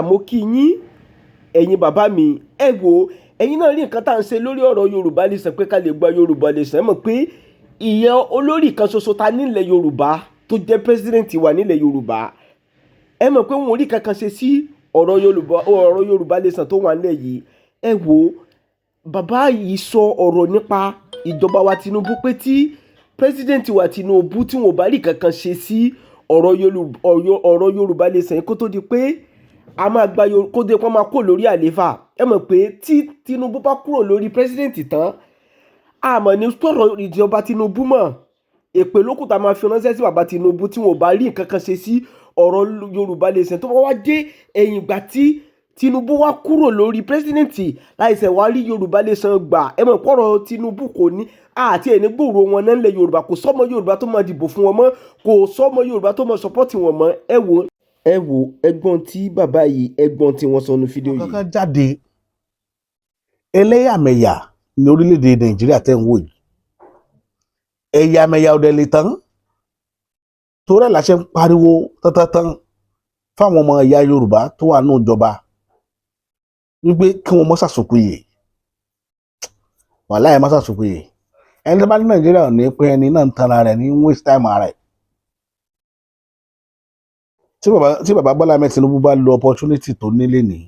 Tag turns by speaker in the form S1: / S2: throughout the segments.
S1: mo kí yín ẹ̀yin bàbá mi. Ẹ wò ẹ̀yin náà rí nǹkan tá à ń ṣe lórí ọ̀rọ̀ Yorùbá Nation pé ká lè gba Yorùbá Nation. Ẹ mọ̀ pé ìyẹn olórí kan ṣoṣo ta nílẹ̀ Yorùbá tó jẹ́ pẹ́sidẹ̀ntì wa nílẹ̀ Yorùbá, ẹ mọ̀ pé wọn ò rí kankan ṣe sí ọ̀rọ̀ Yorùbá Nation tó wà nílẹ̀ yìí. Ẹ wò bàbá yìí sọ ọ̀rọ̀ nípa ìjọba wa Tinubu pé tí pẹ́sidẹ̀ntì wa Tinubu tí wọn ò bá rí kankan ṣe sí ọ̀rọ̀ Yorùbá Nation kó tó di pé a máa gba kó dé kó máa kó lórí àlééfà. Ẹ mọ̀ pé tí Tinubu bá kúrò lórí pẹ́sidẹ̀ntì tán, àmọ́ ní sọ̀rọ̀ ìjọba Tinubu mọ̀, èpè lókùtà máa fi ránṣẹ́ sí bàbá Tinubu tí wọn ò bá rí nǹkan kan ṣe sí ọ̀rọ̀ Yorùbá Nation tó bá wá dé ẹ̀yìn ìgbà tí Tinubu wá kúrò lórí pẹ́sidẹ̀ntì láìsẹ̀ wá rí Yorùbá Nation gbà. Ẹ mọ̀ pọ̀rọ̀ Tinubu kò ní àti ẹni gbòòrò wọn náà nílẹ̀ Yorùbá, kò sọ́mọ Yorùbá tó máa dìbò fún wọn mọ́, kò sọ́mọ Yorùbá tó máa sọpọ́tì wọn mọ́. Ẹ wò ẹgbọ́n tí bàbá yìí ẹgbọ́n tí wọ́n sọ ní fídíò yìí.
S2: Kankan jáde ẹlẹ́yàmẹ̀yà ní orílẹ̀-èdè Nàìjíríà tẹ́ ń wò yìí, ẹ̀yàmẹ̀yà ọ̀dẹ̀ lè tán torí ẹ̀ la ṣe ń pariwo tán fáwọn ọmọ ẹ̀yà Yorùbá tó wà nínú ìjọba wípé kí wọ́n mọ́ ṣàṣùpìyè, wàláhì mọ́ ṣàṣùpìyè. Ẹni tó bá ní Nàìjíríà ò ní pé ẹni náà ń tanra rẹ̀ ní waste time ara ẹ̀. Tí bàbá Bọ́lá Ahmed Tinubu bá lo opportunity tó nílé ní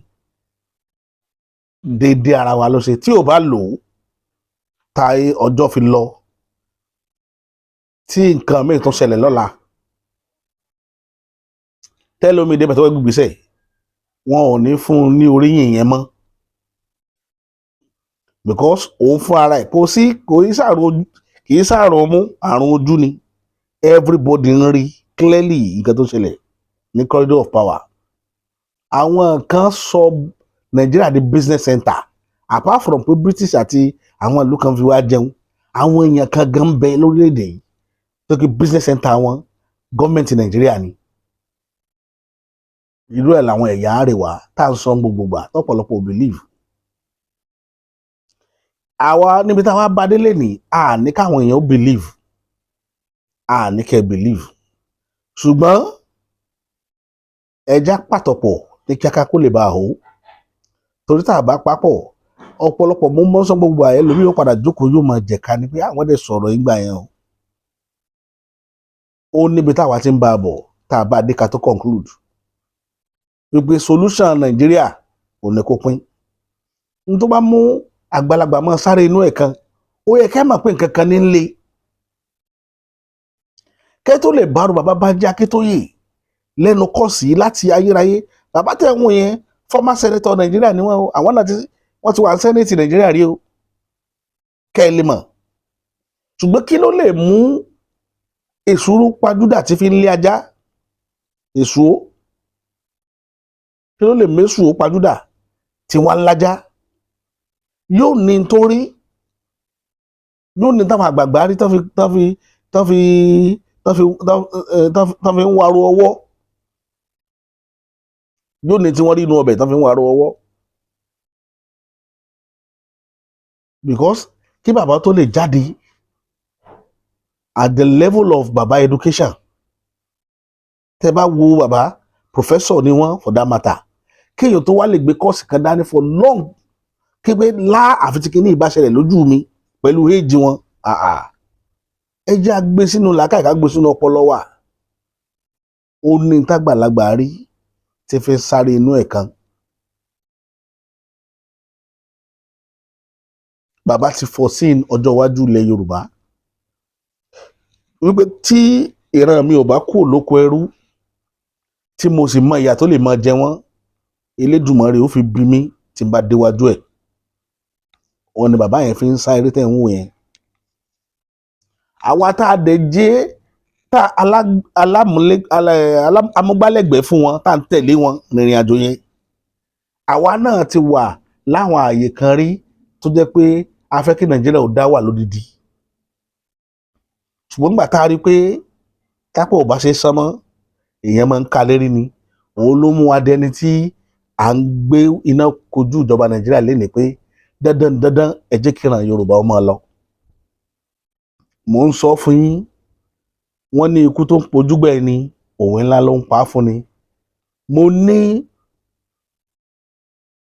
S2: déédéé ara wa ló ṣe, tí ò bá lò ó ta ọjọ́ fi lọ tí nǹkan mìíràn tó ṣẹlẹ̀ lọ́la tẹ́lómi débẹ̀ tó wẹ́ gbígbésẹ̀ wọn ò ní fún un ní oríyìn yẹn mọ́, because òun fún ara ẹ̀ kì í ṣàrùn mú àrùn ojú ni, everybody ń rí clearly nǹkan tó ṣẹlẹ̀ ní corridor of power. Àwọn kan sọ Nàìjíríà di business center, apart from pé British àti àwọn ìlú kan fi wá jẹun, àwọn èèyàn kan gan bẹ lórílẹ̀‐èdè yìí tó kí business center wọn gọ́ọ̀mẹ̀ntì Nàìjíríà ni. Irú ẹ̀ làwọn ẹ̀yà Aare wa tá à ń sọ gbogbo gbà tọ́pọ̀lọpọ̀ believe. Àwa níbi táwa bá délé ní ní káwọn èèyàn believe, ní kẹ́ believe, ṣùgbọ́n ẹja pàtọ̀pọ̀ ní kíákà kó lè bá a hó, torí tá a bá papọ̀ ọ̀pọ̀lọpọ̀ mú mọ́sán gbogbo àyẹ̀ lómi yóò padà jókòó yóò máa jẹ̀ka ni pé àwọn dẹ̀ sọ̀rọ̀ ìgbà yẹn o. Ó níbi táwa ti ń bá a bọ̀ tá a bá a dé ká tó conclude wípé solution Nàìjíríà ò ní kó pín. N tó bá mú àgbàlagbà máa sáré inú ẹ̀ kan, ó yẹ kẹ́ mọ̀ pé nǹkan kan ní ń le. Kẹ́ tó lè bárò bàbá Bánjí Akíntóyè lẹ́nu kọ́ọ̀sì láti ayérayé. Bàbá tẹ̀ ń wò yẹn former senator Nàìjíríà ni wọ́n o, àwọn náà wọ́n ti wà ní senate Nàìjíríà rí o, kẹ́ ẹ lè mọ̀. Ṣùgbọ́n kí ló lè mú èsúrú pajúdà tí fi ń lé ajá, èsú kí ló lè mésù ó pajúdà tí wọ́n ń lájá? Yóò ní nítorí yóò ní táwọn àgbààgbà rí tán fi ń wárò ọwọ́, yóò ní tí wọ́n rí inú ọbẹ̀ tán fi ń wárò ọwọ́. Because kí bàbá tó lè jáde at the level of bàbá education, tẹ́ bá wo bàbá professor ni wọ́n for that matter, kéèyàn tó wá lè gbé kọ́ọ̀sì kan dání for long kí pé àfi tí kìíní ìbáṣẹlẹ̀ lójú mi pẹ̀lú éèjì wọn, ẹ jẹ́ àgbé sínú làákàyè ká gbé sínú ọpọlọ wa. Ó ní tágbàlagbà rí tí fi sáré inú ẹ̀ kan. Bàbá ti foreseen ọjọ́ iwájú ilẹ̀ Yorùbá wípé tí ìran mi ò bá kú lóko ẹrú tí mo sì mọ ìyà tó lè máa jẹ wọ́n, Elédùmarè ó fi bí mi tí n bá déwájú ẹ̀. Òun ni bàbá yẹn fi ń sá eré tẹ̀ ń wò yẹn. Àwa tá a dẹ̀ jẹ́ tá amúgbálẹ́gbẹ̀ẹ́ fún wọn tá à ń tẹ̀lé wọn rìnrìn àjò yẹn, àwa náà ti wà láwọn àyè kan rí tó jẹ́ pé a fẹ́ kí Nàìjíríà ò dá wà lódìdí. Ṣùgbọ́n nígbà tá a rí pé kápẹ́ ò bá ṣe sánmọ́ èèyàn máa ń ka lérí ni, òun ló mú wa dẹni tí à ń gbé iná kojú ìjọba Nàìjíríà lénìí pé dandan ẹ jẹ́ kí ìran Yorùbá ó máa lọ. Mò ń sọ fún yín, wọ́n ní ikú tó ń pojúgbẹ́ ni òwe ńlá ló ń pa á fún ni. Mo ní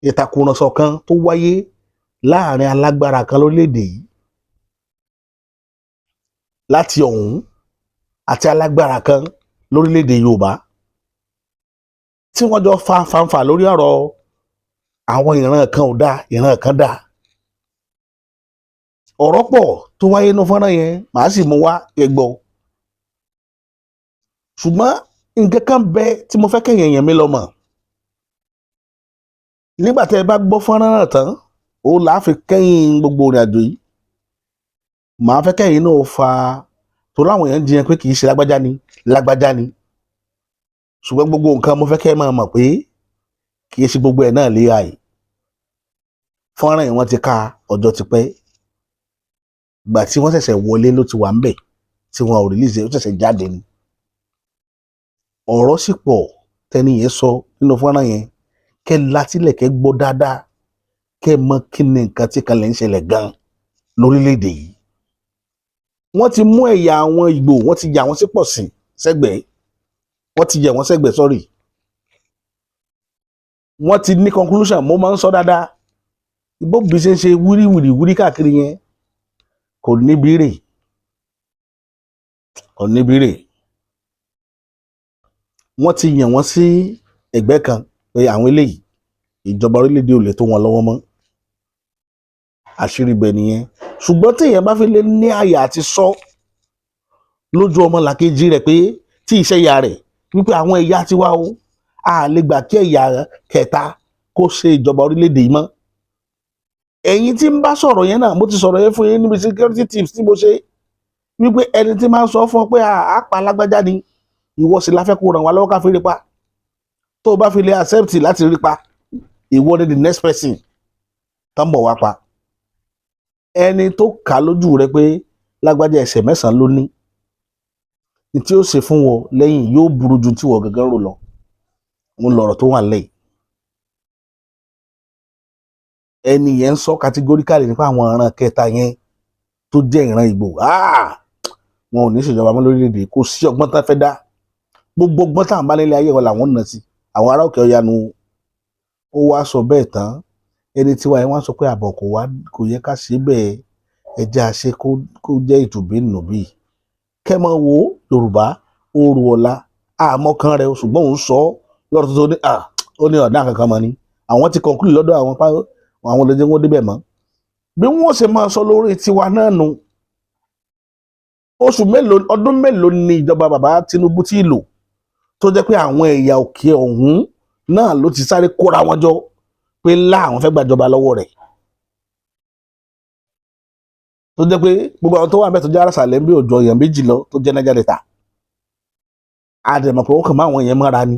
S2: ìtàkùrọ̀sọ kan tó wáyé láàrin alágbára kan lórílẹ̀‐èdè yìí láti ọ̀hún àti alágbára kan lórílẹ̀‐èdè Yorùbá tí wọ́n jọ fa fanfà lórí ọ̀rọ̀ àwọn ìran kan ò dáa ìran kan dáa. Ọ̀rọ̀ pọ̀ tó wáyé inú fọ́nrán yẹn màá sì mú wá ẹgbọ́. Ṣùgbọ́n nǹkan kan bẹ tí mo fẹ́ kẹ́yìn èèyàn mi lọ mọ̀. Nígbà tẹ́ ẹ bá gbọ́ fọ́nrán náà tán ó là á fi kẹ́yìn gbogbo ìrìn àjò yìí. Màá fẹ́ kẹ́yìn náà fa tó láwọn èèyàn jiyàn pé kì í ṣe lágbájá ni. Ṣùgbọ́n gbogbo nǹkan mo fẹ́ kẹ́ ẹ máa mọ̀ pé kì í ṣe gbogbo ẹ̀ náà lé àì. Fọ́nrán yìí wọ́n ti ka ọjọ́ ti pẹ́. Ìgbà tí wọ́n ṣẹ̀ṣẹ̀ wọlé ló ti wà ń bẹ̀ tí wọ́n ò release ó ṣẹ̀ṣẹ̀ jáde ni. Ọ̀rọ̀ sì pọ̀ tẹ́ni yẹn sọ nínú fọ́nrán yẹn kẹ́ látílẹ̀ kẹ́ gbọ́ dáadáa kẹ́ mọ̀ kí ni nǹkan tí kan lè ń ṣẹlẹ̀ gan lórílẹ̀‐èdè yìí. Wọ́n ti mú ẹ̀yà àwọn Ìgbò wọ́n ti yà wọ́n sí pọ̀ sí sẹ́gbẹ̀ẹ́ wọ́n ti yà wọ́n sẹ́gbẹ̀ẹ́ sọ́rí. Wọ́n ti ní conclusion mo máa ń sọ dáadáa bó bí ṣe ń ṣe wúrí káàkiri yẹn kò níbi rè. Wọ́n ti yàn wọ́n sí ẹgbẹ́ kan pé àwọn eléyìí ìjọba orílẹ̀-èdè ò lè tó wọn lọ́wọ́ mọ́. Àṣírí ibẹ̀ nìyẹn. Ṣùgbọ́n tí èèyàn bá fi lè ní àyà àti sọ lójú ọmọ làkejì rẹ̀ pé tí iṣẹ́ ìyá rẹ̀ wípé àwọn ẹ̀yà ti wá o a lè gbà kí ẹ̀yà kẹta kó ṣe ìjọba orílẹ̀-èdè yìí mọ́. Ẹ̀yin tí ń bá sọ̀rọ̀ yẹn náà mo ti sọ̀rọ̀ yẹn fún yín níbi security tips tí mo ṣe wípé ẹni tí máa ń sọ fún ọ pé àápa alágbájá ni ìwọ sì la fẹ́ kó ràn wá lọ́wọ́ ká fi rí pa. Tó o bá fi lè accept láti rí pa ìwọ ni the next person tán bọ̀ wá pa. Ẹni tó kà lójú rẹ pé lágbájá ẹsẹ̀ 9 ló ní tí ó ṣe fún wọn lẹ́yìn yóò burú ju tí wọ́n gangan rò lọ. Mo lọ̀rọ̀ tó wà lẹ́yìn. Ẹni yẹn ń sọ categorically nípa àwọn ìran kẹta yẹn tó jẹ́ ìran Ìgbò wọn ò ní ṣèjọba mọ́ lórílẹ̀‐èdè kò sí ọgbọ́n tán fẹ́ dá. Gbogbo ọgbọ́n tá à ń bá nílé ayé wọn làwọn ń nà sí àwọn ará òkè ọ̀yà nu. Ó wá sọ bẹ́ẹ̀ tán ẹni tí wàá yẹn wá sọ pé àbọ̀ kò yẹ ká ṣe bẹ́ẹ̀ ẹjẹ́ àṣẹ kó jẹ́ ìtùbí nùbí. Kẹ́ mọ wo Yorùbá oru ọ̀la àmọ́kan rẹ̀ ṣùgbọ́n òun sọ lọ́rọ̀ tó ní ó ní ọ̀dà kankan mọ́ ni àwọn ti conclude lọ́dọ̀ àwọn olóde wọn débẹ̀ mọ́. Bí wọ́n ṣe máa sọ lórí tiwa náà nu. Ọdún mélòó ni ìjọba bàbá Tinubu ti lò tó jẹ́ pé àwọn ẹ̀yà òkè ọ̀hún náà ló ti sáré kóra wọn jọ pé láwọn fẹ́ gbàjọba lọ́wọ́ rẹ̀. Tó jẹ́ pé gbogbo àwọn tó wà bẹ́ẹ̀ tó jẹ́ arásàlẹ̀ ń bí òjò èèyàn 2 lọ tó jẹ́ Niger Delta. Àdèmọ̀ pé ó kàn máa àwọn èèyàn mọ́ra ni.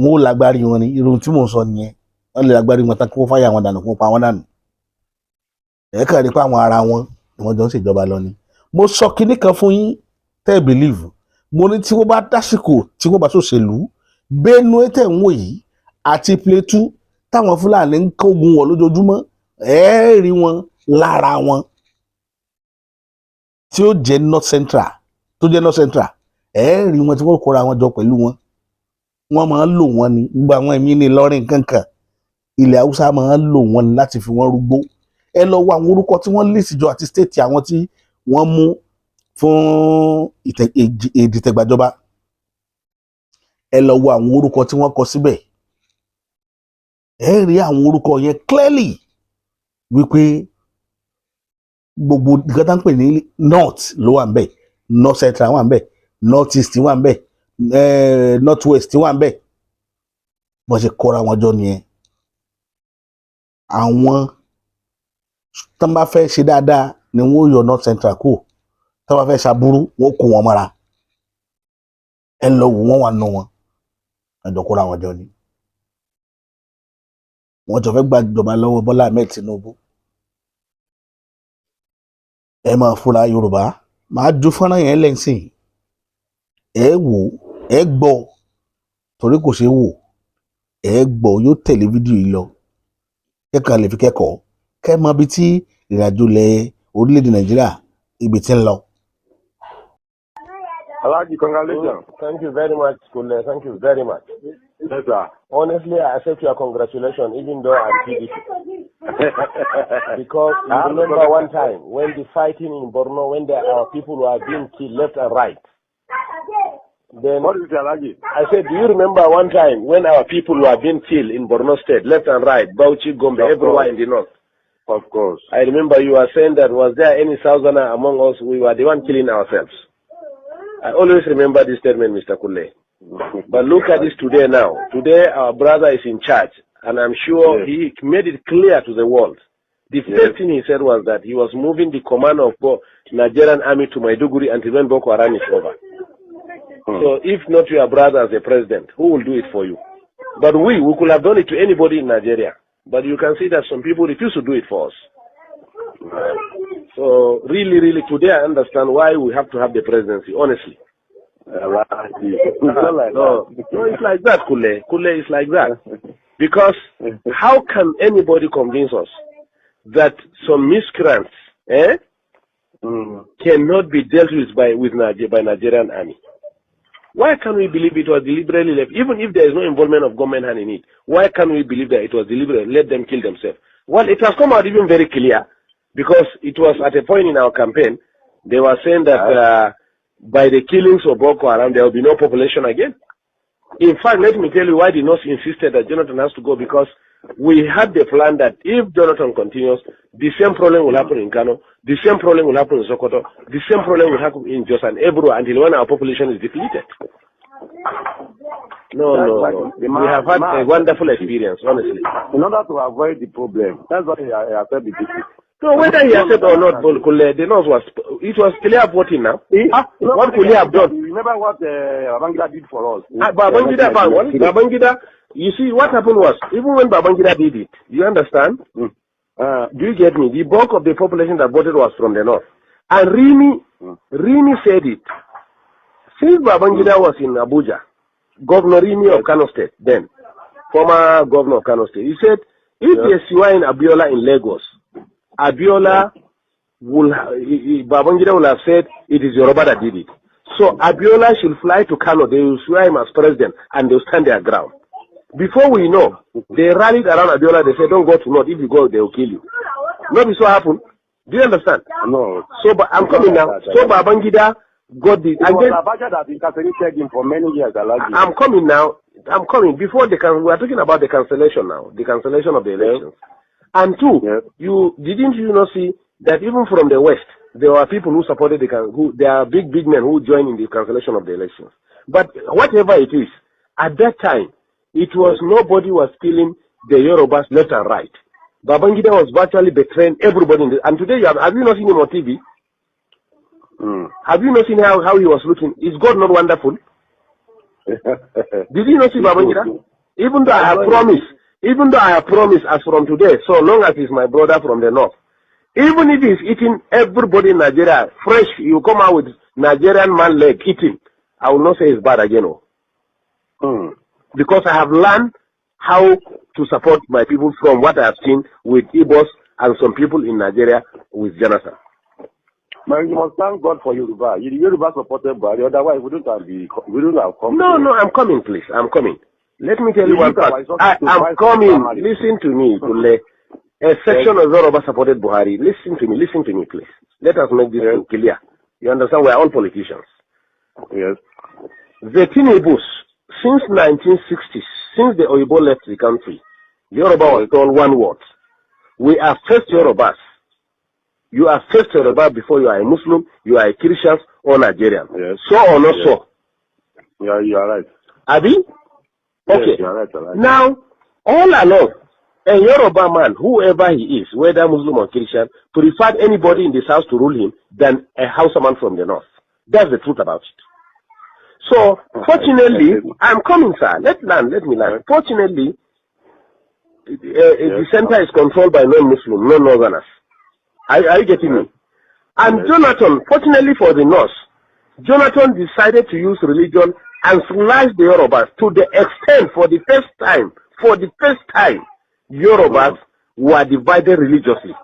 S2: Wọn ò lágbárí wọn ni irun tí mò ń sọ nìyẹn. Wọ́n lè lágbárí wọn tán kí wọ́n fáyà wọn dànù kí wọ́n pa wọn dànù. Ẹ̀ẹ́kàn rí pé àwọn ara wọn ni wọ́n jọ ń ṣèjọba lọ ni. Mo sọ kinní kan fún yín tẹ́ ẹ believe. Mo ní tí wọ́n bá dásìkò tí wọ́n bá ṣòṣèlú Benue tẹ̀ ń wò yìí àti Plateau táwọn Fúlàní ń kógun wọ̀ lójoojúmọ́ rí wọn lára wọn tí ó jẹ́ North Central rí wọn tí wọ́n kóra wọn jọ pẹ̀lú wọn. Wọ́n máa ń lò wọ́n ní gbogbo àwọn ẹ̀mí ní Ìlọrin kankan ilẹ̀ Haúsá máa ń lò wọ́n láti fi wọ́n rúgbó. Ẹ lọ wo àwọn orúkọ tí wọ́n list jọ àti state àwọn tí wọ́n mú fún ìdìtẹ̀gbàjọba. Ẹ lọ wo àwọn orúkọ tí wọ́n kọ síbẹ̀. Rí àwọn orúkọ yẹn clearly wípé gbogbo nǹkan tá ń pè ní north ló wà ń bẹ̀, north central wà ń bẹ̀, north east wà ń bẹ̀, north west wà ń bẹ̀. Bọ́n ṣe kóra wọn jọ nìyẹn. Àwọn tó bá fẹ́ ṣe dáadáa ni wọ́n yọ north central kù, tó bá fẹ́ ṣàbúrú wọ́n kó wọn mọ́ra. Ẹ lọ wò wọ́n wà nù wọn ẹjọ́ kóra wọn jọ ni. Wọ́n jọ fẹ́ gbàjọba lọ́wọ́ Bọ́lá Ahmed Tinubu. Ẹ máa fura Yorùbá máa ju fọ́nrán yẹn lẹ́sìn ẹ wò ẹ gbọ́ torí kò ṣeé wò ẹ gbọ́ yóò tẹ̀lé fídíò yìí lọ kẹ́kọ̀ọ́ lè fi kẹ́kọ̀ọ́ kẹ́ mọ ibi tí ìrìnàjò lẹ̀ orílẹ̀-èdè Nàìjíríà ibi tí ń lọ.
S3: Alaji, congratulations.
S4: Thank you very much, Kule. Thank you very much.
S3: Yes, sir. Honestly, I accept your congratulations, even though I'm PDP. Because you remember one time when the fighting in Borno, when our people were being killed left and right. Then
S4: What is the allergy?
S3: I said, do you remember one time when our people were being killed in Borno State, left and right, Bauchi, Gombe, everywhere in the north?
S4: Of course.
S3: I remember you were saying that was there any Southerner among us? We were the one killing ourselves. I always remember this statement, Mr. Kule. But look at this today now. Today our brother is in charge, and I'm sure he made it clear to the world. The first thing he said was that he was moving the command of Nigerian army to Maiduguri until when Boko Haram is over. So if not your brother as a president, who will do it for you? But we could have done it to anybody in Nigeria. But you can see that some people refuse to do it for us. So really, really, today I understand why we have to have the presidency, honestly.
S4: No,
S3: it's like that, Kule. Kule is like that. Because how can anybody convince us that some miscreants cannot be dealt with by Nigerian army? Why can't we believe it was deliberately left? Even if there is no involvement of government hand in it, why can't we believe that it was deliberate? Let them kill themselves. Well, it has come out even very clear, because it was at a point in our campaign, they were saying that by the killings of Boko Haram, there will be no population again. In fact, let me tell you why the North insisted that Jonathan has to go, because we had the plan that if Jonathan continues, the same problem will happen in Kano, the same problem will happen in Sokoto, the same problem will happen in Jos and Ebro until when our population is depleted. No. We have had a wonderful experience, honestly.
S4: In order to avoid the problem, that's why I said the district.
S3: So whether he accepted or not, the North it was clear voting now. What could he have done?
S4: Remember what Babangida did for us?
S3: Babangida, you see, what happened was, even when Babangida did it, you understand? Do you get me? The bulk of the population that voted was from the North. And Rimi said it. Since Babangida was in Abuja, Governor Rimi of Kano State, then, former governor of Kano State, he said, if there's in Abiola in Lagos, Abiola Babangida will have said it is Yoruba that did it. So Abiola should fly to Kano, they will swear him as president, and they'll stand their ground. Before we know, they rallied around Abiola, they said, don't go to North, if you go, they will kill you. Not this what happened. Do you understand?
S4: No.
S3: So, but I'm coming now. So Babangida got the...
S4: And then, that incarcerated him for many years.
S3: I'm coming now. I'm coming. Before we are talking about the cancellation now, the cancellation of the elections. And two, didn't you not see that even from the West, there were people who supported there are big men who joined in the cancellation of the elections. But whatever it is, at that time, it was nobody was killing the Yorubas left and right. Babangida was virtually betraying everybody and today have you not seen him on TV? Have you not seen how he was looking? Is God not wonderful? Did you not see Babangida? Even though I have promised as from today, so long as he's my brother from the North, even if he's eating everybody in Nigeria fresh, you come out with Nigerian man leg eating, I will not say it's bad again. Because I have learned how to support my people from what I have seen with Igbos and some people in Nigeria with Jonathan.
S4: But you must thank God for Yoruba. Yoruba supported Buhari, otherwise we wouldn't have come.
S3: No, I'm coming, please. I'm coming. Let me tell you one part. I'm coming. Listen to me, Kule. A section of Yoruba supported Buhari. Listen to me, please. Let us make this clear. You understand? We are all politicians.
S4: Yes.
S3: The Tinubus, since 1960s, since the Oyibo left the country, Yoruba was told one word. We are first Yorubas. You are first Yoruba before you are a Muslim, you are a Christian or Nigerian. Yes. So or not so?
S4: Yeah, you are right.
S3: Abi? Okay.
S4: Yes, you are right.
S3: Now, all along, a Yoruba man, whoever he is, whether Muslim or Christian, preferred anybody in this house to rule him than a Hausa man from the North. That's the truth about it. So, fortunately, I'm coming, sir. Let me land. Fortunately, the center is controlled by non-Muslim, non-Northerners. Are you getting me? And Jonathan, fortunately for the North, Jonathan decided to use religion and slash the Yorubas to the extent, for the first time, Yorubas were divided religiously.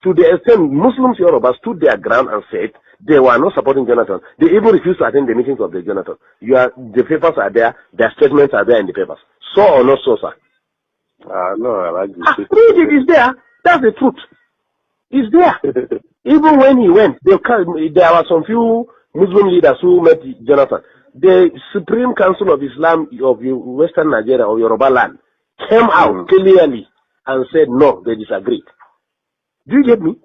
S3: To the extent Muslims, Yorubas stood their ground and said They were not supporting Jonathan. They even refused to attend the meetings of the Jonathan. The papers are there. Their statements are there in the papers. So or not so, sir?
S4: No, I like this.
S3: Read it. It's there. That's the truth. It's there. Even when he went, there were some few Muslim leaders who met Jonathan. The Supreme Council of Islam of Western Nigeria or Yoruba land came out clearly and said no, they disagreed. Do you get me?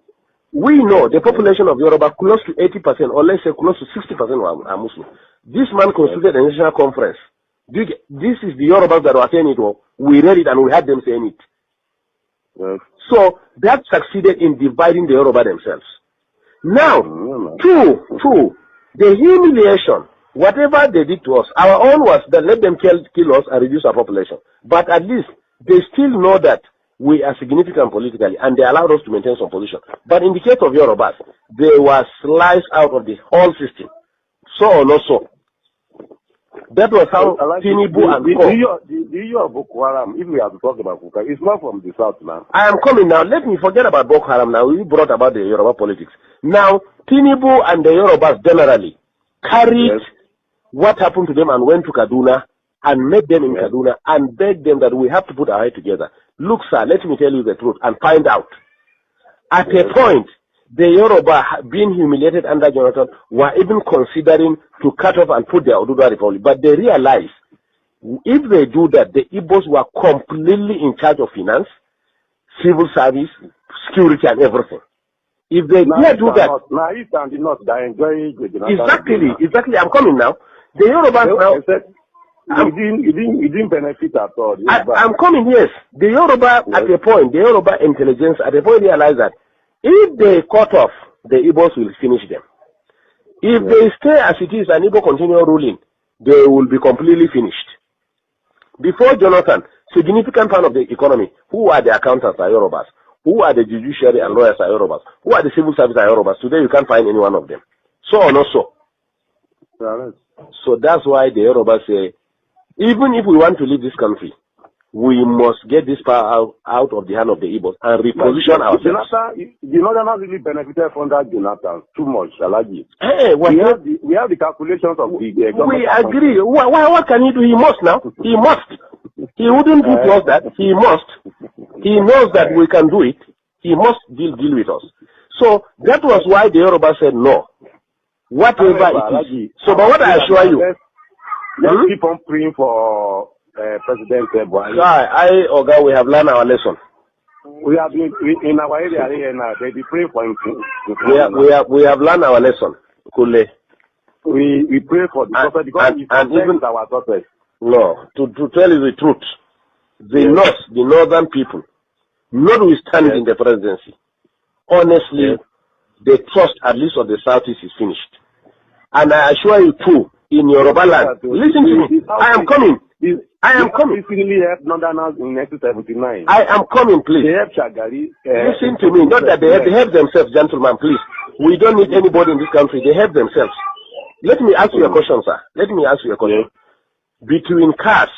S3: We know the population of Yoruba, close to 80%, or let's say close to 60% are Muslim. This man constituted a national conference. This is the Yorubas that were saying it. We read it and we had them saying it.
S4: Yes.
S3: So that succeeded in dividing the Yoruba themselves. Now, two, the humiliation, whatever they did to us, our own was that let them kill us and reduce our population. But at least they still know that we are significant politically and they allowed us to maintain some position. But in the case of Yorubas, they were sliced out of the whole system. So or not so. That was how Tinubu and
S4: the issue of Boko Haram, if we have to talk about Boko Haram, it's not from the south now.
S3: I am coming now. Let me forget about Boko Haram now. We brought about the Yoruba politics. Now, Tinubu and the Yorubas generally carried what happened to them and went to Kaduna and met them in Kaduna and begged them that we have to put our head together. Look, sir, let me tell you the truth and find out. At a point, the Yoruba, being humiliated under Jonathan, were even considering to cut off and put their Odojue Republic. But they realized if they do that, the Igbos were completely in charge of finance, civil service, security, and everything. If they dare do that,
S4: now East and the North, they enjoy
S3: exactly. I'm coming now. The Yorubas now.
S4: You didn't benefit at all.
S3: I'm coming. Yes, the Yoruba at a point, the Yoruba intelligence at a point realized that if they cut off, the Igbos will finish them. If they stay as it is and Igbo continue ruling, they will be completely finished. Before Jonathan, significant part of the economy, who are the accountants are Yorubas, who are the judiciary and lawyers are Yorubas, who are the civil service are Yorubas. Today you can't find any one of them. So or not so. So that's why the Yorubas say, even if we want to leave this country, we must get this power out of the hand of the Igbos and reposition ourselves.
S4: The Northerners really benefited from that Jonathan too much, Alaji.
S3: Hey,
S4: we have the calculations of the government.
S3: We agree. What can he do? He must now. He must. He wouldn't do to us that. He must. He knows that we can do it. He must deal with us. So that was why the Yoruba said no. Whatever it is. So, but what I assure you,
S4: let's keep on praying for President Buhari.
S3: Oga, we have learned our lesson.
S4: We have been in our area here now. They be praying for him.
S3: We have learned our lesson. Kule.
S4: We pray for the prophet because and even our prophet.
S3: No, to tell you the truth, the northern people, notwithstanding the presidency, honestly, the trust at least of the southeast is finished. And I assure you too, in Yoruba land, listen to me. I am coming. I am coming.
S4: Really helped Northerners in 1979.
S3: I am coming, please.
S4: They helped Shagari.
S3: Listen to me. Not that they help themselves, gentlemen, please. We don't need anybody in this country. They help themselves. Let me ask you a question, sir. Let me ask you a question. Between cars,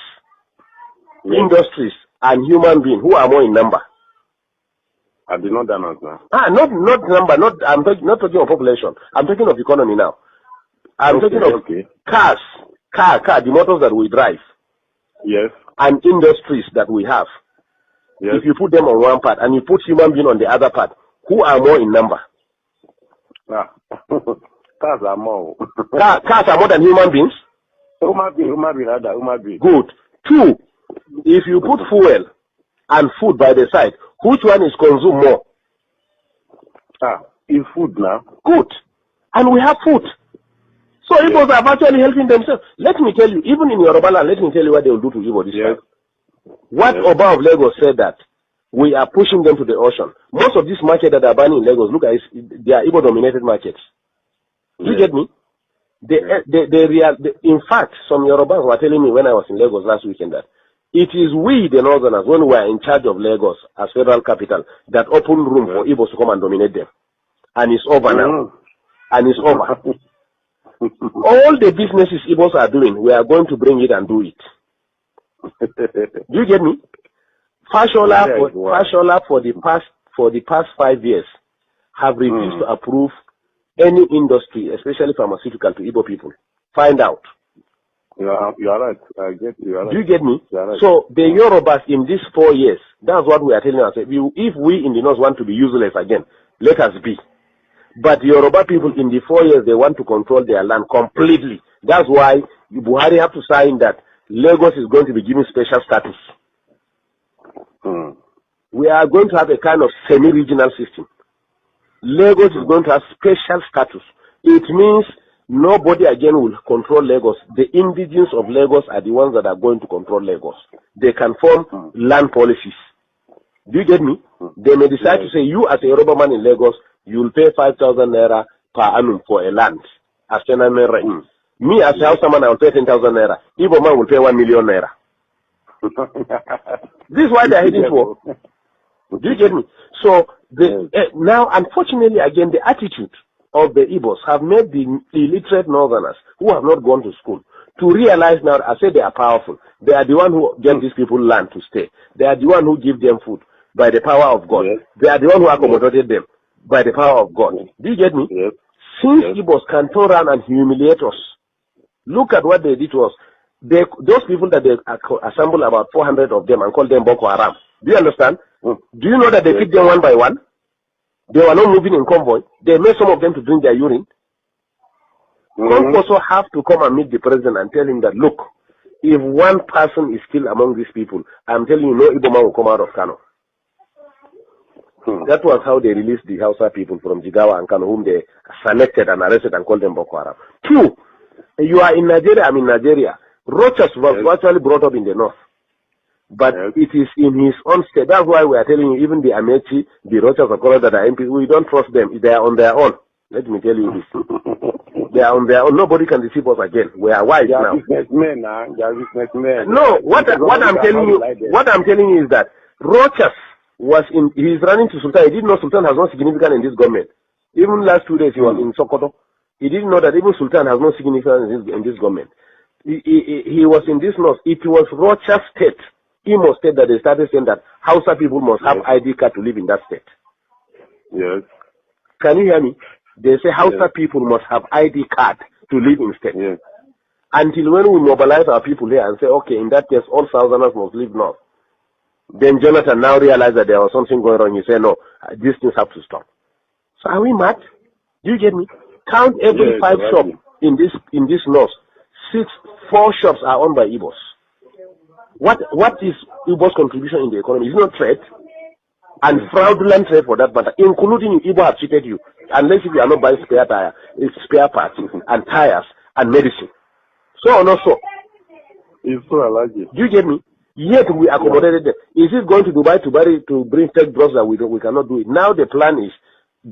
S3: industries, and human beings, who are more in number?
S4: I did not know now.
S3: Not number. I'm not talking of population. I'm talking of economy now. I'm talking of cars, the motors that we drive.
S4: Yes.
S3: And industries that we have. Yes. If you put them on one part and you put human being on the other part, who are more in number?
S4: Cars are more.
S3: Cars are more than human beings?
S4: Human being.
S3: Good. Two, if you put fuel and food by the side, which one is consumed more?
S4: Is food now.
S3: Good. And we have food. So Igbos are virtually helping themselves. Let me tell you, even in Yoruba land, let me tell you what they will do to Igbo this time. What Oba of Lagos said that we are pushing them to the ocean. Most of these markets that are burning in Lagos, look at it, they are Igbo-dominated markets. Do you get me? In fact, some Yorubas were telling me when I was in Lagos last weekend that it is we, the Northerners, when we are in charge of Lagos as federal capital, that open room for Igbos to come and dominate them. And it's over now. And it's over. All the businesses Igbos are doing, we are going to bring it and do it. Do you get me? Fashola for the past 5 years have refused to approve any industry, especially pharmaceutical, to Igbo people. Find out.
S4: You are right. I get you. You are right.
S3: Do you get me?
S4: You are right.
S3: So the Yorubas in these 4 years, that's what we are telling ourselves. If we in the north want to be useless again, let us be. But Yoruba people in the 4 years, they want to control their land completely. That's why Buhari have to sign that Lagos is going to be given special status. We are going to have a kind of semi-regional system. Lagos is going to have special status. It means nobody again will control Lagos. The indigenes of Lagos are the ones that are going to control Lagos. They can form land policies. Do you get me? They may decide to say, you as a Yoruba man in Lagos, you will pay 5,000 naira per annum for a land. As rent. Me as a Hausa man, I will pay 10,000 naira. Igbo man will pay 1 million naira. This is why they are heading for. Do you get me? So now, unfortunately, again, the attitude of the Igbos have made the illiterate northerners who have not gone to school to realize now, I say they are powerful. They are the one who give these people land to stay. They are the one who give them food by the power of God. Yes. They are the one who accommodated them by the power of God. Do you get me? Yes. Since Igbos can turn around and humiliate us, look at what they did to us. Those people that they assemble about 400 of them and call them Boko Haram. Do you understand? Do you know that they picked them one by one? They were not moving in convoy. They made some of them to drink their urine. Some also have to come and meet the president and tell him that, look, if one person is still among these people, I'm telling you, no Igbo man will come out of Kano. That was how they released the Hausa people from Jigawa and Kano, whom they selected and arrested and called them Boko Haram. 2, you are in Nigeria, I'm in Nigeria. Rochas was actually brought up in the north. But it is in his own state. That's why we are telling you, even the Amechi, the Rochas of Color that are MP, we don't trust them. They are on their own. Let me tell you this. They are on their own. Nobody can deceive us again. We are wise now.
S4: Businessmen, they are businessmen.
S3: No, what I'm telling you is that Rochas was he's running to Sultan. He didn't know Sultan has no significance in this government. Even last 2 days he was in Sokoto. He didn't know that even Sultan has no significance in this government. He was in this north. It was Rochas state, Imo state, that they started saying that Hausa people must have ID card to live in that state. Yes. Can you hear me? They say Hausa people must have ID card to live in state. Yes. Until when we mobilize our people here and say, okay, in that case, all Southerners must live north. Then Jonathan now realized that there was something going on. He said, no, these things have to stop. So are we mad? Do you get me? Count every 5 shops in this north. 4 shops are owned by Igbos. What is Igbo's contribution in the economy? It's not trade, and fraudulent trade for that matter, including Igbo have cheated you, unless if you are not buying spare parts and tires and medicine. So or not so?
S4: It's so allergic.
S3: Do you get me? Yet we accommodated them. Is it going to Dubai to bring fake drugs that we cannot do it? Now the plan is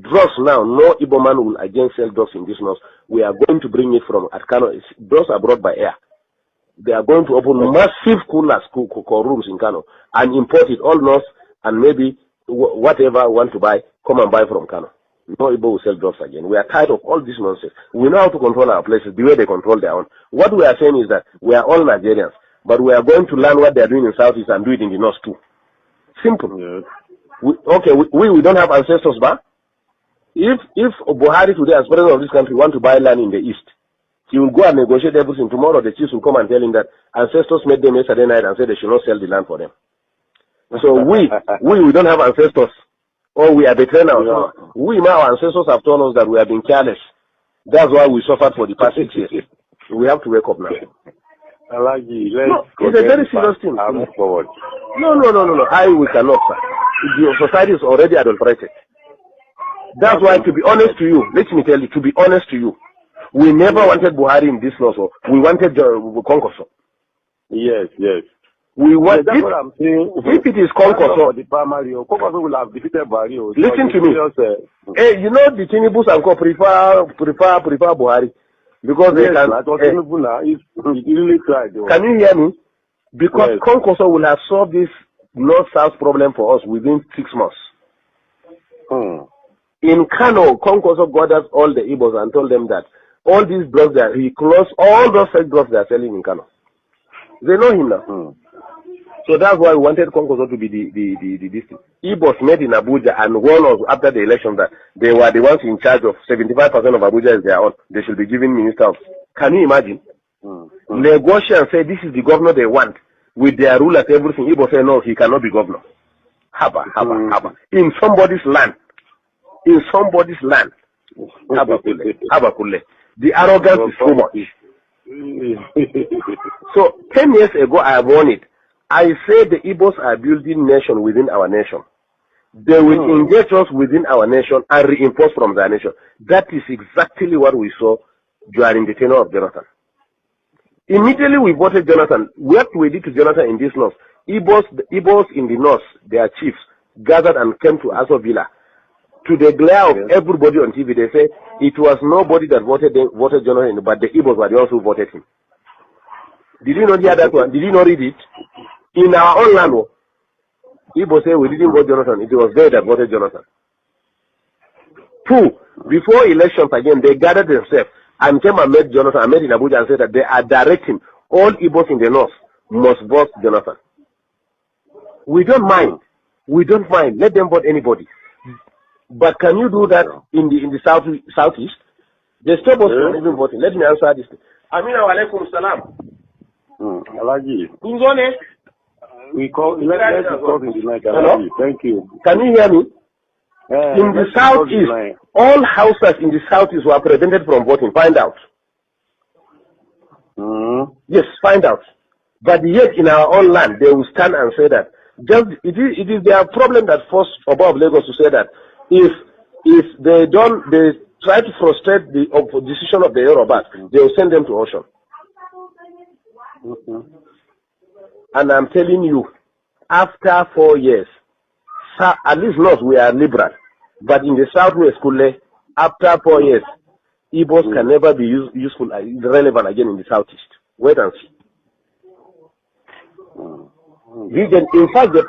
S3: drugs now. No Igbo man will again sell drugs in this north. We are going to bring it from Kano. Drugs are brought by air. They are going to open massive coolers, rooms in Kano and import it all north, and maybe whatever want to buy, come and buy from Kano. No Igbo will sell drugs again. We are tired of all this nonsense. We know how to control our places the way they control their own. What we are saying is that we are all Nigerians, but we are going to learn what they are doing in Southeast and do it in the north too. Simple. Yes. We don't have ancestors back. If Buhari today, as president of this country, want to buy land in the east, he will go and negotiate everything. Tomorrow the chiefs will come and tell him that ancestors made them yesterday night and said they should not sell the land for them. So we don't have ancestors, or we are betraying ourselves. We, our ancestors have told us that we have been careless. That's why we suffered for the past 6 years. We have to wake up now. It's a very serious thing.
S4: Move forward.
S3: No. We cannot, sir. The society is already adulterated. That's why, to be honest to you, let me tell you, to be honest to you, we never wanted Buhari in this law, so we wanted Konkoso.
S4: Yes.
S3: We want,
S4: that's what I'm saying.
S3: If it is Konkoso,
S4: Konkoso will have defeated Buhari.
S3: Listen to me. Hey, you know the Tinubus and Co prefer Buhari because they can.
S4: He really tried.
S3: Can you hear me? Because Konkoso will have solved this north-south problem for us within 6 months. In Kano, Konkoso gathered all the Igbos and told them that all these drugs he closed all those fake drugs they are selling in Kano. They know him now. So that's why we wanted Konkoso to be the district. Igbos met in Abuja and warned us after the election that they were the ones in charge of 75% of Abuja is their own. They should be given minister of. Can you imagine? Negotiate and say this is the governor they want with their rulers, everything. Igbo say no, he cannot be governor. Haba. In somebody's land. In somebody's land. Haba. The arrogance is too much. So 10 years ago I warned it. I said the Igbos are building nation within our nation. They will engage us within our nation and reinforce from their nation. That is exactly what we saw during the tenure of Jonathan. Immediately we voted Jonathan. What we did to Jonathan in this north, Igbos in the north, their chiefs, gathered and came to Aso Villa. To the glare of everybody on TV, they say it was nobody that voted Jonathan, but the Igbos were the ones who voted him. Did you not hear that one? Did you not read it? In our own land, Igbo say we didn't vote Jonathan. It was they that voted Jonathan. 2, before elections again, they gathered themselves and came and met Jonathan and met in Abuja and said that they are directing all Igbos in the north must vote Jonathan. We don't mind. Let them vote anybody. But can you do that in the southeast? They stop us from even voting. Let me answer this. Amina wa alaikum salam.
S4: Alaji.
S3: Unzone.
S4: We call let's talk in the night. Alaji. Thank you.
S3: Can you hear me? In the southeast, all houses in the southeast were prevented from voting. Find out. Yes, find out. But yet in our own land, they will stand and say that. Just it is their problem that forced above Lagos to say that if they try to frustrate the decision of the Yoruba, they will send them to ocean. And I'm telling you, after 4 years, at least north we are liberal, but in the southwest, after 4 years, Igbos can never be useful, relevant again in the southeast. Wait and see. In fact, the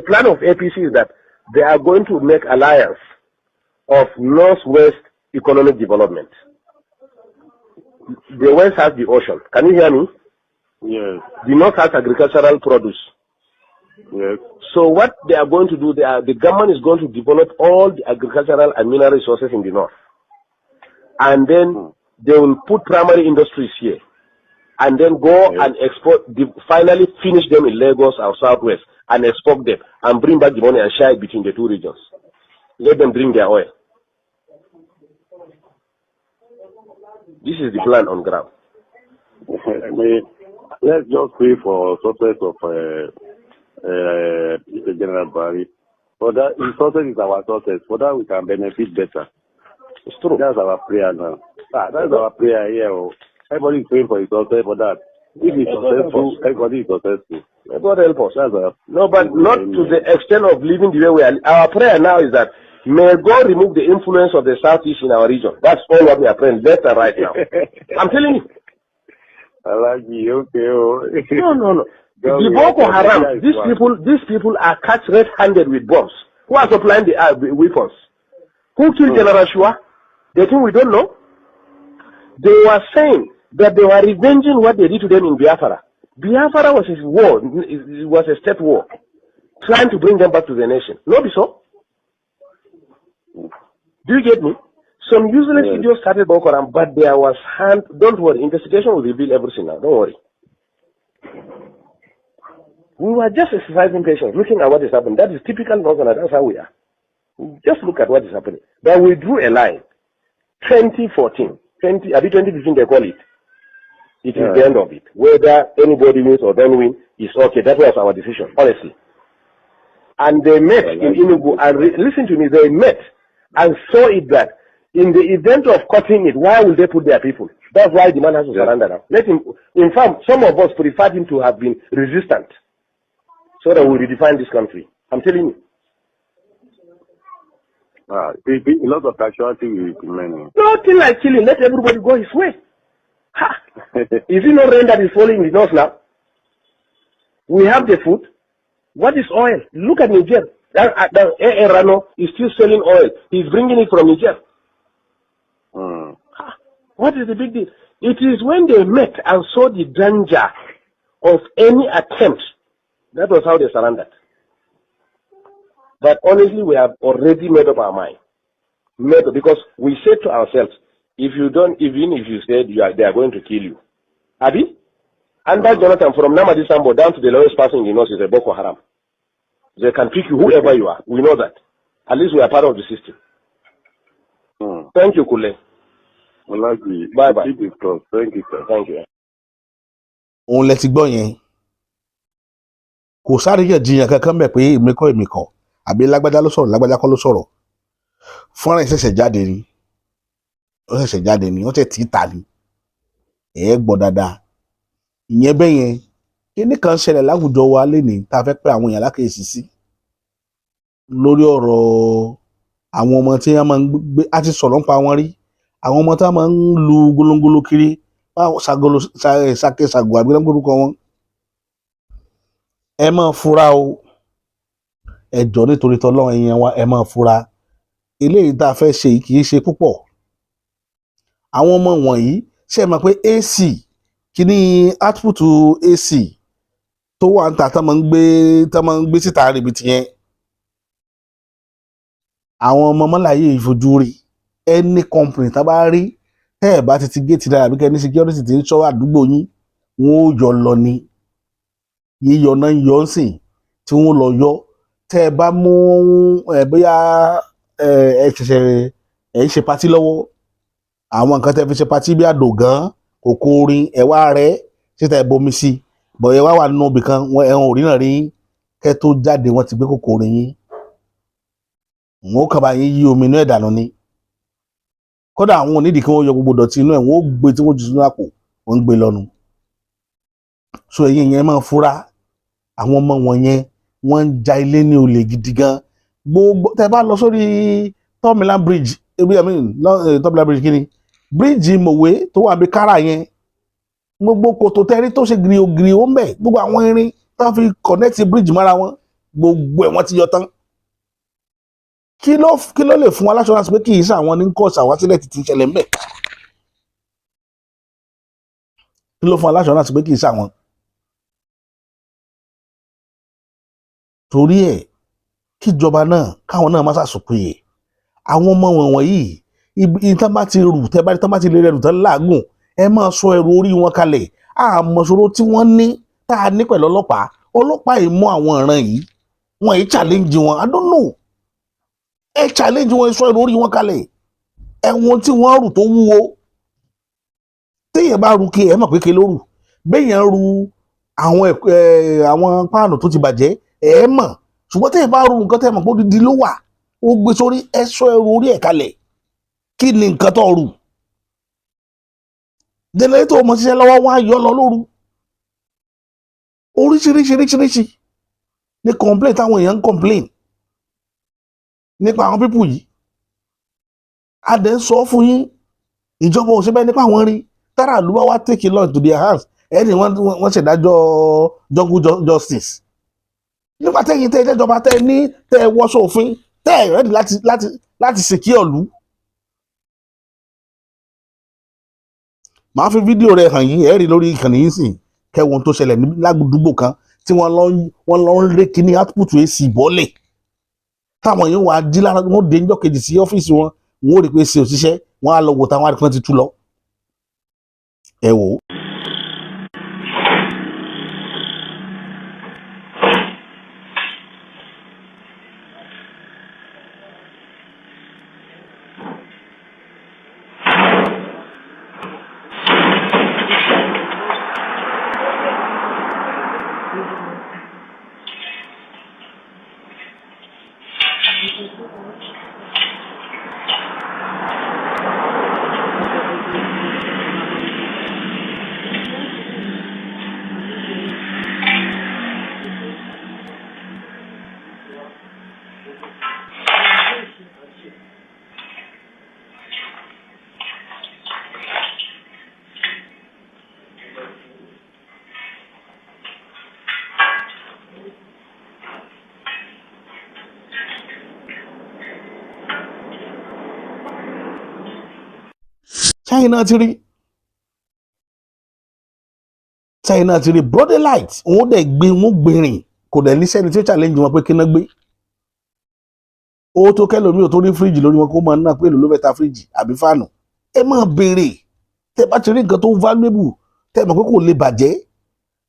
S3: plan of APC is that they are going to make alliance of northwest economic development. The west has the ocean. Can you hear me?
S4: Yes.
S3: The north has agricultural produce.
S4: Yes.
S3: So what they are going to do, the government is going to develop all the agricultural and mineral resources in the north. And then they will put primary industries here. And then go and export, finally finish them in Lagos or Southwest and export them and bring back the money and share it between the two regions. Let them drink their oil. This is the plan on ground.
S4: Let's just pray for success of General Barry. For that, his success is our success. For that, we can benefit better.
S3: It's true.
S4: That's our prayer now. That's our prayer here. Everybody is praying for his success for that. If he's successful, everybody is successful.
S3: God help us.
S4: That's
S3: no, but not to the extent of living the way we are. Our prayer now is that may God remove the influence of the Southeast in our region. That's all what we are praying left and right now. I'm telling you.
S4: I like you. Okay.
S3: No. The Boko Haram, these people are catch red-handed with bombs. Who are supplying the weapons? Who killed General Shua? They think we don't know. They were saying that they were revenging what they did to them in Biafra. Biafra was a war. It was a state war, trying to bring them back to the nation. No, be so. Do you get me? Some useless idiots started Boko Haram, but there was hand. Don't worry, investigation will reveal everything now. Don't worry. We were just exercising patience, looking at what is happening. That is typical Northerners. That's how we are. Just look at what is happening. But we drew a line. 2014, 2015 they call it. It is the end of it. Whether anybody wins or don't win is okay. That was our decision, honestly. And they met in Tinubu and listen to me. They met and saw it that in the event of cutting it, why will they put their people? That's why the man has to surrender now. Let him. In fact, some of us preferred him to have been resistant, so that we redefine this country. I'm telling you.
S4: A lot of casualty will be many.
S3: Nothing like killing. Let everybody go his way. Ha! Is it not rain that is falling in the north now? We have the food. What is oil? Look at Niger. Rano is still selling oil. He's bringing it from Niger. What is the big deal? It is when they met and saw the danger of any attempt That was how they surrendered. But honestly, we have already made up our mind. Because we said to ourselves, if you don't, even if you said they are going to kill you. Abi? Under Jonathan, from Namadi Sambo down to the lowest person in the north is a Boko Haram. They can pick you whoever you are. We know that. At least we are part of the system. Thank you, Kule. Bye bye.
S4: Thank you, sir.
S3: Thank you.
S2: òun lẹ ti gbọ́ yẹn kò sáríyànjiyàn kankan bẹ̀ pé èmi kọ́ àbí lágbájá ló sọ̀rọ̀ lágbájá kọ́ ló sọ̀rọ̀ fọ́nrán ìṣẹ̀ṣẹ̀ jáde ni wọ́n tẹ̀ tí ta ni ẹ̀ gbọ́ dáadáa ìyẹn bẹ́ẹ̀ yẹn kíní kan ṣẹlẹ̀ láwùjọ wa lénìí tá a fẹ́ pé àwọn èèyàn lákèésí sí lórí ọ̀rọ̀ àwọn ọmọ tí wọ́n máa ń gbé á ti sọ̀rọ̀ nípa wọn rí àwọn ọmọ tí wọ́n máa ń lu golongolo kiri ṣàkóso àgbẹ̀lẹ́gbẹ̀rúkọ wọn ẹ máa fura o ẹ jọ̀ọ́ nítorí tọ́lọ́run ẹ̀yin wa ẹ máa fura eléyìí tá a fẹ́ ṣe yìí kì í ṣe púpọ̀ àwọn ọmọ wọ̀nyí ṣe mọ̀ pé AC kíní output AC tó wà ń ta tá máa ń gbé síta rìbìtì yẹn àwọn ọmọ mọ́láyé ìfojú rí any company tá bá rí tẹ́ ẹ̀ bá ti ti géètì dára bí kẹ́ ní security ti ń ṣọ́ àdúgbò yín wọ́n ó yọ lọ ni yíyọ náà yọ ń sìn tí wọ́n lọ yọ tẹ́ ẹ bá mú bóyá ẹ ṣe patí lọ́wọ́ àwọn nǹkan tẹ́ fi ṣe patí bí àdògán kòkó orin ẹ̀wá rẹ̀ síta ẹ̀ bomi sí bọ̀ ẹ̀ wá wà nínú ibì kan ẹ̀hún òrí náà rí kẹ́ tó jáde wọ́n ti gbé kòkó orin yín wọ́n ó kàbá yín yí omi inú ẹ̀ dànù ni kódà àwọn onídìí kí wọ́n yọ gbogbo dọ̀tí inú ẹ̀ wọ́n ó gbé tí wọ́n jù sínú àpò wọ́n ń gbé lọ́nu so ẹ̀yin yẹn máa fura àwọn ọmọ wọn yẹn wọ́n ń ja ilé ní olè gidi gan gbogbo tẹ́ bá lọ sórí Tọ́mìlán bridge Tọ́mìlán bridge kí ni bridge Mòwe tó wà bí kára yẹn gbogbo kòtò tẹ́rí tó ṣe gírí ó ń bẹ̀ gbogbo àwọn irin tó fi connect bridge mọ́ra wọn gbogbo ẹ̀ wọ́n ti yọ tán kí ló lè fún wa láṣọ́ránsì pé kì í ṣàwọn ní kọ́ ṣàwásílẹ̀ ti ṣẹlẹ̀ ń bẹ̀ kí ló fún wa láṣọ́ránsì pé kì í ṣàwọn torí ẹ̀ kíjọba náà káwọn náà má ṣàṣùpìyè àwọn ọmọ wọn yìí ibi tán bá ti rù tán bá ti lè rẹrù tán láàgùn ẹ máa sọ ẹrù orí wọn kalẹ̀ àmọ̀ṣòro tí wọ́n ní tá a ní pẹ̀lú ọlọ́pàá yìí mú àwọn ọ̀ràn yìí wọ́n yìí challenge wọn I don't know ẹ challenge wọn sọ ẹrù orí wọn kalẹ̀ ẹ̀wọ̀n tí wọ́n rù tó wúwo téèyàn bá rù kí ẹ mọ̀ pé ké ló rù béèyàn rù àwọn páànù tó ti bàjẹ́ ẹ mọ̀ ṣùgbọ́n téèyàn bá rù nǹkan tẹ́ mọ̀ pé odidi ló wà ó gbé sórí ẹ sọ ẹrù orí ẹ̀ kalẹ̀ kí ni nǹkan tó rù jẹnẹrétọ̀ ọmọ ṣiṣẹ́ lọ́wọ́ wọn á yọ lọ lóru oríṣiríṣi ní complain táwọn èèyàn ń complain nípa àwọn pípù yìí a dẹ̀ ń sọ fún yín ìjọba ò ṣe bẹ́ẹ̀ nípa àwọn rí tára ìlú wa take a law into their hands ẹni wọ́n ṣèdájọ́ jungle justice nípa tẹ́yìn tẹ́ ìjọba tẹ́ ní tẹ́ wọ́ṣọ òfin tẹ́ ẹ̀ rẹ́dì láti secure ìlú. màá fi fídíò rẹ̀ hàn yín ẹ̀ rí lórí ìkànnì yín sìn kẹwọn tó ṣẹlẹ̀ lágbèdúgbò kan tí wọ́n lọ ń ré kíní output èsì bọ́lẹ̀ táwọn yìí wà á jí lára wọn dé níjọ́ kejì sí ọ́fíìsì wọn wọn ò rí pé ṣe òṣìṣẹ́ wọn á lọ wò táwọn àdìpọ́n ti tú lọ ẹ wò ó. China ti rí broad light wọ́n dẹ̀ gbé wọ́n gbèrìn kò dẹ̀ ní sẹ́ni tí ó challenge wọn pé kí ná gbé owó tó kẹ́lòmíì ò tó ní fíríjì lórí wọn kó máa ná pé èlò ló fẹ́ ta fíríjì àbí fáànù ẹ máa béèrè tẹ bá ti rí nǹkan tó valuable tẹ mọ̀ pé kò lè bàjẹ́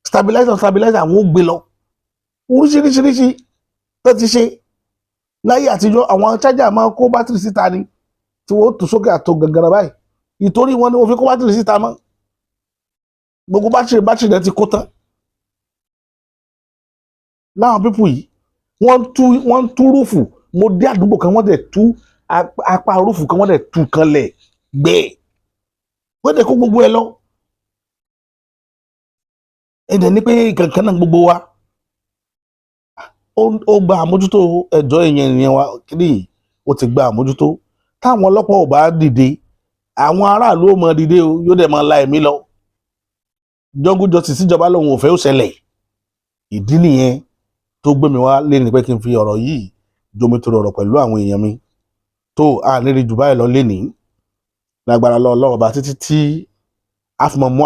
S2: stabilizer àwọn ò gbé lọ oríṣiríṣiríṣi tó ti ṣe láyé àtijọ́ àwọn chájà máa kó bátìrì síta ni tí wọ́n tún sókè àtò gàgàrà báyìí ìtorí wọn ni wọ́n fi kó bátìrì síta mọ́ gbogbo bátìrì rẹ̀ ti kó tán láwọn pípù yìí wọ́n tú rúfù mo dé àdúgbò kan wọ́n dẹ̀ tú apá rúfù kan wọ́n dẹ̀ tú kanlẹ̀ gbẹ̀ẹ́ wọ́n dẹ̀ kó gbogbo ẹ lọ ẹ̀dẹ̀ ní pé kankan náà gbogbo wa ó gba àmójútó ẹ̀jọ́ èèyàn wa kiri ó ti gba àmójútó táwọn ọlọ́pàá ò bá dìde àwọn aráàlú ò mọ dìde o yóò dẹ̀ máa la ẹ̀mí lọ jungle justice síjọba lòun ò fẹ́ ó ṣẹlẹ̀ ìdí nìyẹn tó gbé mi wá lẹ́ni pé kí n fi ọ̀rọ̀ yìí jomi tó rọrọ̀ pẹ̀lú àwọn èèyàn mi tó a nírí jù báyìí lọ lẹ́nìí lágbára lọ́wọ́ bá títí tí a fi mọ̀ mú